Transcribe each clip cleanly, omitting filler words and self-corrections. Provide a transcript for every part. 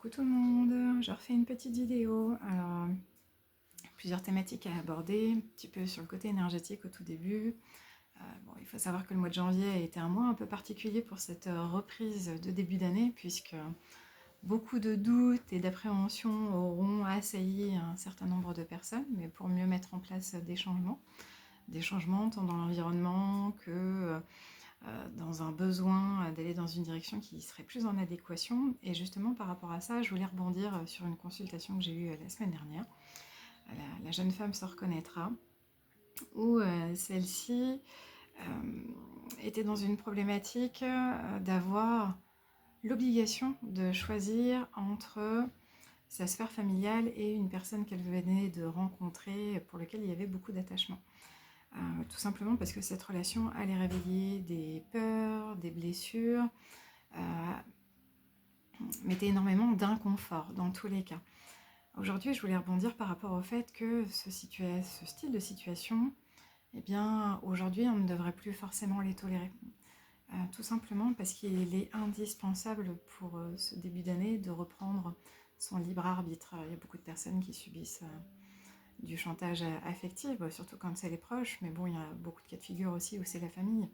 Coucou tout le monde, je refais une petite vidéo. Alors, plusieurs thématiques à aborder, un petit peu sur le côté énergétique au tout début. Bon, il faut savoir que le mois de janvier a été un mois un peu particulier pour cette reprise de début d'année, puisque beaucoup de doutes et d'appréhensions auront assailli un certain nombre de personnes, mais pour mieux mettre en place des changements tant dans l'environnement que dans un besoin d'aller dans une direction qui serait plus en adéquation. Et justement, par rapport à ça, je voulais rebondir sur une consultation que j'ai eue la semaine dernière. La jeune femme se reconnaîtra, où celle-ci était dans une problématique d'avoir l'obligation de choisir entre sa sphère familiale et une personne qu'elle venait de rencontrer pour laquelle il y avait beaucoup d'attachement. Tout simplement parce que cette relation allait réveiller des peurs, des blessures, mettait énormément d'inconfort dans tous les cas. Aujourd'hui, je voulais rebondir par rapport au fait que ce style de situation, eh bien, aujourd'hui, on ne devrait plus forcément les tolérer. Tout simplement parce qu'il est indispensable pour ce début d'année de reprendre son libre arbitre. Il y a beaucoup de personnes qui subissent du chantage affectif, surtout quand c'est les proches, mais bon, il y a beaucoup de cas de figure aussi où c'est la famille.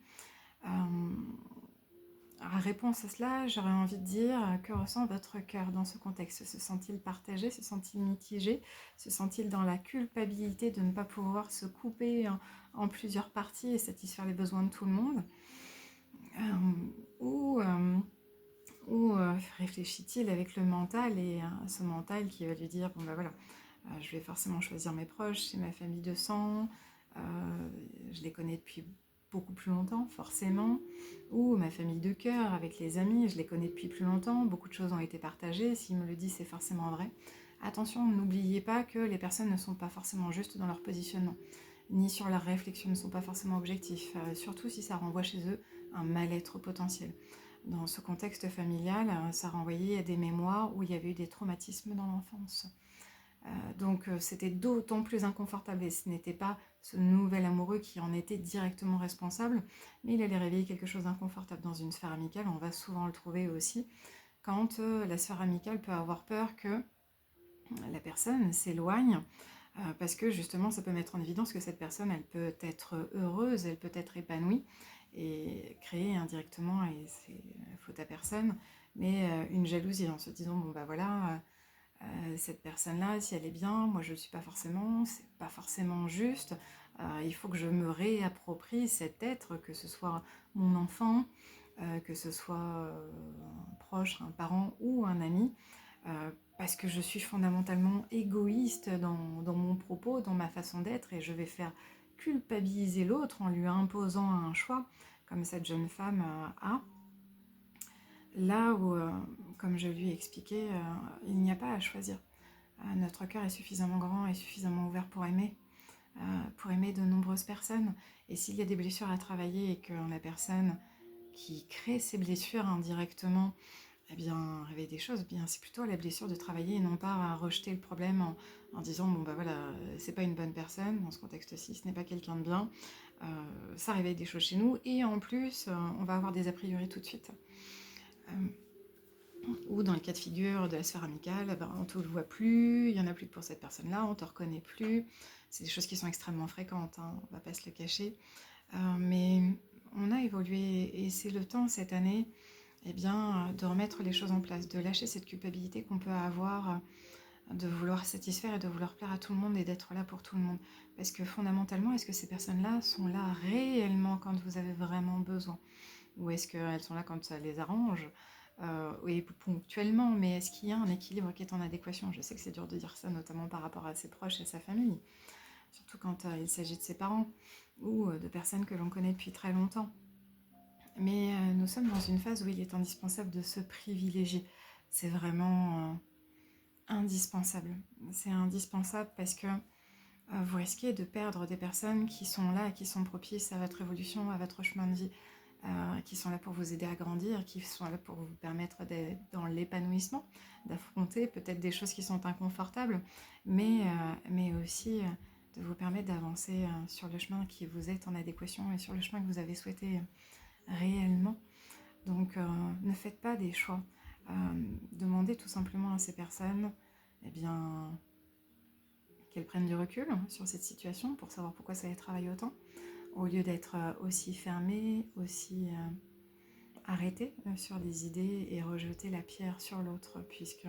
En réponse à cela, j'aurais envie de dire que ressent votre cœur dans ce contexte? Se sent-il partagé? Se sent-il mitigé? Se sent-il dans la culpabilité de ne pas pouvoir se couper en plusieurs parties et satisfaire les besoins de tout le monde? Ou réfléchit-il avec le mental et ce mental qui va lui dire bon ben voilà, je vais forcément choisir mes proches, c'est ma famille de sang, je les connais depuis beaucoup plus longtemps forcément, ou ma famille de cœur avec les amis, je les connais depuis plus longtemps, beaucoup de choses ont été partagées, s'il me le dit c'est forcément vrai. Attention, n'oubliez pas que les personnes ne sont pas forcément justes dans leur positionnement, ni sur leur réflexion, ne sont pas forcément objectifs, surtout si ça renvoie chez eux un mal-être potentiel. Dans ce contexte familial, ça renvoyait à des mémoires où il y avait eu des traumatismes dans l'enfance. Donc c'était d'autant plus inconfortable et ce n'était pas ce nouvel amoureux qui en était directement responsable, mais il allait réveiller quelque chose d'inconfortable dans une sphère amicale. On va souvent le trouver aussi quand la sphère amicale peut avoir peur que la personne s'éloigne parce que justement ça peut mettre en évidence que cette personne elle peut être heureuse, elle peut être épanouie et créer indirectement, et c'est faute à personne, mais une jalousie en se disant bon bah voilà, cette personne-là, si elle est bien, moi je ne le suis pas forcément, c'est pas forcément juste, il faut que je me réapproprie cet être, que ce soit mon enfant, que ce soit un proche, un parent ou un ami, parce que je suis fondamentalement égoïste dans mon propos, dans ma façon d'être, et je vais faire culpabiliser l'autre en lui imposant un choix, comme cette jeune femme a. Là où, comme je lui ai expliqué, il n'y a pas à choisir. Notre cœur est suffisamment grand et suffisamment ouvert pour aimer de nombreuses personnes. Et s'il y a des blessures à travailler et que la personne qui crée ces blessures indirectement, eh bien, réveille des choses, bien c'est plutôt à la blessure de travailler et non pas à rejeter le problème en disant bon bah voilà, c'est pas une bonne personne, dans ce contexte-ci, ce n'est pas quelqu'un de bien, ça réveille des choses chez nous et en plus, on va avoir des a priori tout de suite. Ou dans le cas de figure de la sphère amicale, ben, on ne te le voit plus, il n'y en a plus pour cette personne-là, on ne te reconnaît plus. C'est des choses qui sont extrêmement fréquentes, hein, on ne va pas se le cacher. Mais on a évolué et c'est le temps cette année, eh bien, de remettre les choses en place, de lâcher cette culpabilité qu'on peut avoir, de vouloir satisfaire et de vouloir plaire à tout le monde et d'être là pour tout le monde. Parce que fondamentalement, est-ce que ces personnes-là sont là réellement quand vous avez vraiment besoin? Ou est-ce qu'elles sont là quand ça les arrange? Oui, ponctuellement, mais est-ce qu'il y a un équilibre qui est en adéquation? Je sais que c'est dur de dire ça, notamment par rapport à ses proches et sa famille, surtout quand il s'agit de ses parents ou de personnes que l'on connaît depuis très longtemps. Mais nous sommes dans une phase où il est indispensable de se privilégier. C'est vraiment indispensable. C'est indispensable parce que vous risquez de perdre des personnes qui sont là, qui sont propices à votre évolution, à votre chemin de vie, qui sont là pour vous aider à grandir, qui sont là pour vous permettre d'être dans l'épanouissement, d'affronter peut-être des choses qui sont inconfortables, mais aussi de vous permettre d'avancer sur le chemin qui vous est en adéquation et sur le chemin que vous avez souhaité réellement. Donc ne faites pas des choix Demandez tout simplement à ces personnes, eh bien, qu'elles prennent du recul sur cette situation pour savoir pourquoi ça les travaille autant, au lieu d'être aussi fermées, aussi arrêtées sur des idées et rejeter la pierre sur l'autre, puisque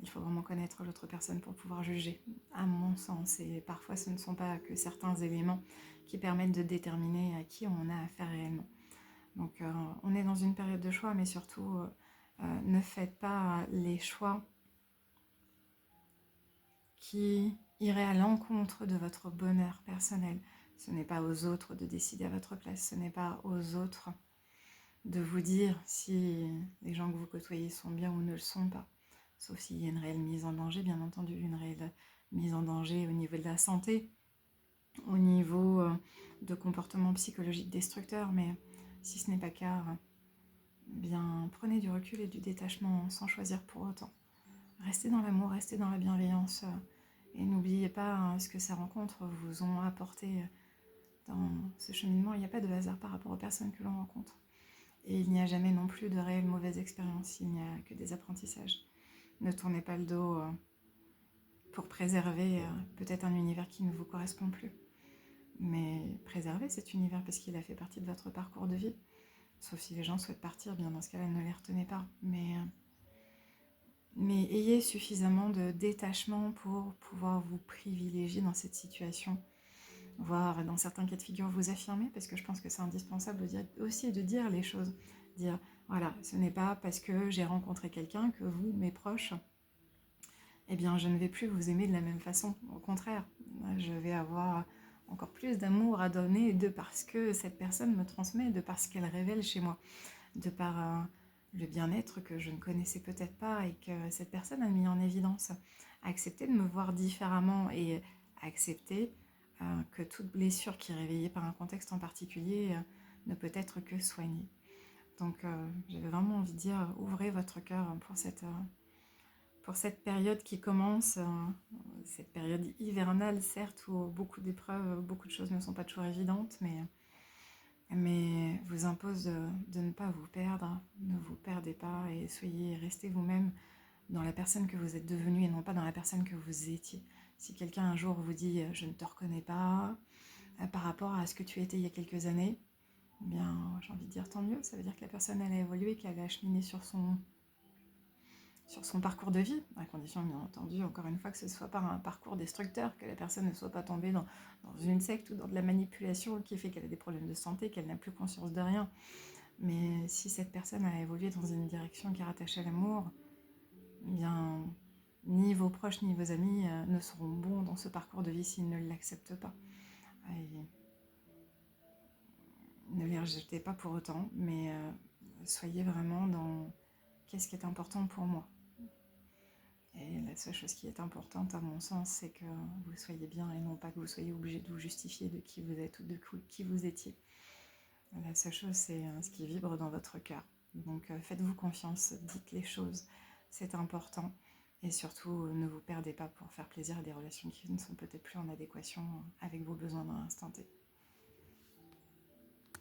il faut vraiment connaître l'autre personne pour pouvoir juger, à mon sens. Et parfois, ce ne sont pas que certains éléments qui permettent de déterminer à qui on a affaire réellement. Donc, on est dans une période de choix, mais surtout, ne faites pas les choix qui iraient à l'encontre de votre bonheur personnel. Ce n'est pas aux autres de décider à votre place, ce n'est pas aux autres de vous dire si les gens que vous côtoyez sont bien ou ne le sont pas. Sauf s'il y a une réelle mise en danger, bien entendu, une réelle mise en danger au niveau de la santé, au niveau de comportements psychologiques destructeurs, mais si ce n'est pas le cas, bien prenez du recul et du détachement sans choisir pour autant. Restez dans l'amour, restez dans la bienveillance et n'oubliez pas ce que ces rencontres vous ont apporté dans ce cheminement. Il n'y a pas de hasard par rapport aux personnes que l'on rencontre. Et il n'y a jamais non plus de réelles mauvaises expériences, il n'y a que des apprentissages. Ne tournez pas le dos pour préserver peut-être un univers qui ne vous correspond plus. Mais préservez cet univers parce qu'il a fait partie de votre parcours de vie. Sauf si les gens souhaitent partir, bien dans ce cas-là, ne les retenez pas. Mais ayez suffisamment de détachement pour pouvoir vous privilégier dans cette situation, voire dans certains cas de figure vous affirmer, parce que je pense que c'est indispensable aussi de dire les choses. Dire, voilà, ce n'est pas parce que j'ai rencontré quelqu'un que vous, mes proches, eh bien je ne vais plus vous aimer de la même façon. Au contraire, je vais avoir encore plus d'amour à donner de parce que cette personne me transmet, de parce qu'elle révèle chez moi, de par le bien-être que je ne connaissais peut-être pas et que cette personne a mis en évidence. Accepter de me voir différemment et accepter que toute blessure qui est réveillée par un contexte en particulier ne peut être que soignée. Donc j'avais vraiment envie de dire, ouvrez votre cœur pour cette période qui commence, cette période hivernale certes, où beaucoup d'épreuves, beaucoup de choses ne sont pas toujours évidentes, mais vous impose de ne pas vous perdre, ne vous perdez pas et restez vous-même dans la personne que vous êtes devenue et non pas dans la personne que vous étiez. Si quelqu'un un jour vous dit je ne te reconnais pas par rapport à ce que tu étais il y a quelques années, eh bien j'ai envie de dire tant mieux, ça veut dire que la personne elle a évolué, qu'elle a cheminé sur son parcours de vie, à condition bien entendu, encore une fois, que ce soit par un parcours destructeur, que la personne ne soit pas tombée dans une secte ou dans de la manipulation qui fait qu'elle a des problèmes de santé, qu'elle n'a plus conscience de rien. Mais si cette personne a évolué dans une direction qui est rattachée à l'amour, eh bien, ni vos proches ni vos amis ne seront bons dans ce parcours de vie s'ils ne l'acceptent pas. Et ne les rejetez pas pour autant, mais soyez vraiment dans qu'est-ce qui est important pour moi. Et la seule chose qui est importante à mon sens, c'est que vous soyez bien et non pas que vous soyez obligé de vous justifier de qui vous êtes ou de qui vous étiez. La seule chose, c'est ce qui vibre dans votre cœur. Donc faites-vous confiance, dites les choses, c'est important. Et surtout, ne vous perdez pas pour faire plaisir à des relations qui ne sont peut-être plus en adéquation avec vos besoins dans l'instant T.